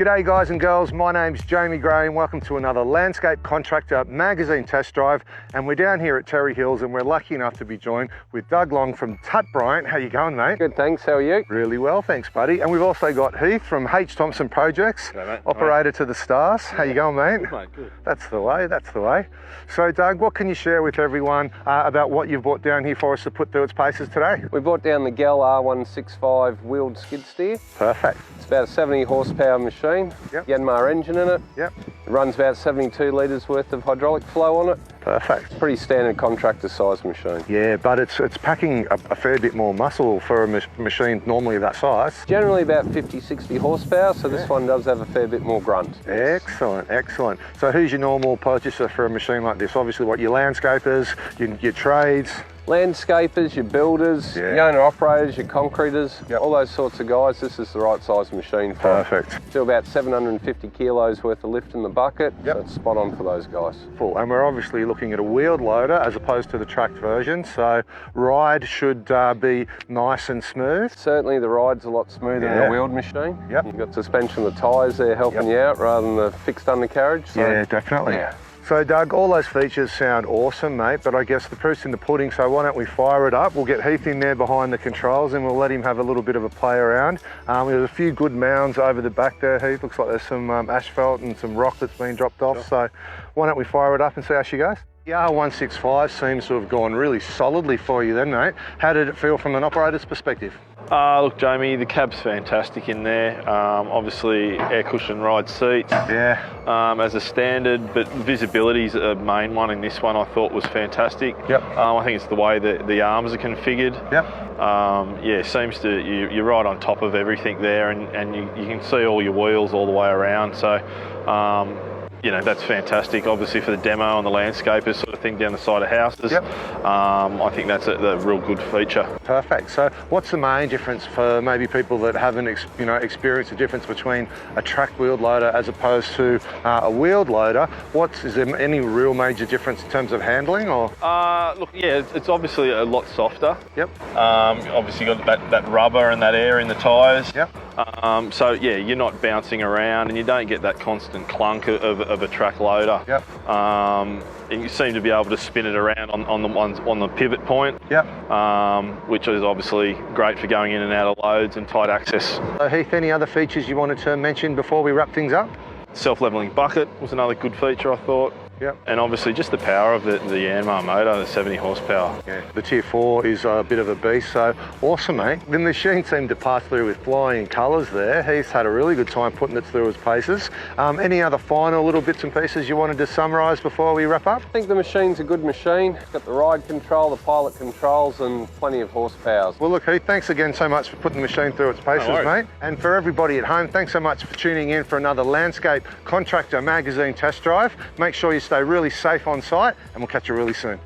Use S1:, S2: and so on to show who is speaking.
S1: G'day guys and girls, my name's Jamie Gray and welcome to another Landscape Contractor magazine test drive. And we're down here at Terry Hills and we're lucky enough to be joined with Doug Long from Tut Bryant. How you going, mate?
S2: Good, thanks. How are you?
S1: Really well, thanks, buddy. And we've also got Heath from H. Thompson Projects, operator to the stars. How you going, mate?
S2: Good, mate. Good.
S1: That's the way, that's the way. So Doug, what can you share with everyone about what you've brought down here for us to put through its paces today?
S2: We brought down the Gehl R165 Wheeled Skid Steer.
S1: Perfect.
S2: It's about a 70 horsepower machine.
S1: Yep.
S2: Yanmar engine in it.
S1: Yep.
S2: It runs about 72 litres worth of hydraulic flow on it.
S1: Perfect.
S2: Pretty standard contractor size machine.
S1: Yeah, but it's packing a fair bit more muscle for a machine normally that size.
S2: Generally about 50-60 horsepower, so this one does have a fair bit more grunt.
S1: Excellent, excellent. So who's your normal purchaser for a machine like this? Obviously what, your landscapers, your trades?
S2: Landscapers, your builders, your owner-operators, your concreters, all those sorts of guys, this is the right size machine for.
S1: Perfect.
S2: Do about 750 kilos worth of lift in the bucket, so it's spot on for those guys.
S1: Full. And we're obviously looking at a wheeled loader as opposed to the tracked version, so ride should be nice and smooth.
S2: Certainly the ride's a lot smoother than a wheeled machine.
S1: Yep.
S2: You've got suspension of the tyres there helping you out rather than the fixed undercarriage. So.
S1: Yeah, definitely. So Doug, all those features sound awesome, mate, but I guess the proof's in the pudding, so why don't we fire it up? We'll get Heath in there behind the controls and we'll let him have a little bit of a play around. There's a few good mounds over the back there, Heath. Looks like there's some asphalt and some rock that's been dropped off, so why don't we fire it up and see how she goes? The R165 seems to have gone really solidly for you then, mate. How did it feel from an operator's perspective?
S3: Look, Jamie, the cab's fantastic in there. Obviously, air cushion ride seats as a standard, but visibility's a main one in this one. I thought was fantastic.
S1: Yep.
S3: I think it's the way that the arms are configured.
S1: Yep.
S3: Seems to you're right on top of everything there, and you can see all your wheels all the way around. So. You know, that's fantastic, obviously for the demo and the landscapers sort of thing down the side of houses.
S1: Yep.
S3: I think that's a real good feature. Perfect.
S1: So what's the main difference for maybe people that haven't experienced the difference between a tracked wheeled loader as opposed to a wheeled loader? Is there any real major difference in terms of handling? Or?
S3: Look, yeah, it's obviously a lot softer.
S1: Yep.
S3: Obviously got that rubber and that air in the tyres.
S1: Yep.
S3: So yeah, you're not bouncing around and you don't get that constant clunk of a track loader.
S1: Yep.
S3: And you seem to be able to spin it around on the pivot point.
S1: Yep.
S3: Which is obviously great for going in and out of loads and tight access.
S1: Heath, any other features you wanted to mention before we wrap things up?
S3: Self-leveling bucket was another good feature, I thought.
S1: Yep.
S3: And obviously just the power of the Yanmar motor, the 70 horsepower.
S1: Yeah, the Tier 4 is a bit of a beast, so awesome, mate. The machine seemed to pass through with flying colours there. He's had a really good time putting it through its paces. Any other final little bits and pieces you wanted to summarise before we wrap up?
S2: I think the machine's a good machine. It's got the ride control, the pilot controls and plenty of horsepower.
S1: Well look, Heath, thanks again so much for putting the machine through its paces, mate. And for everybody at home, thanks so much for tuning in for another Landscape Contractor magazine test drive. Make sure you stay really safe on site and we'll catch you really soon.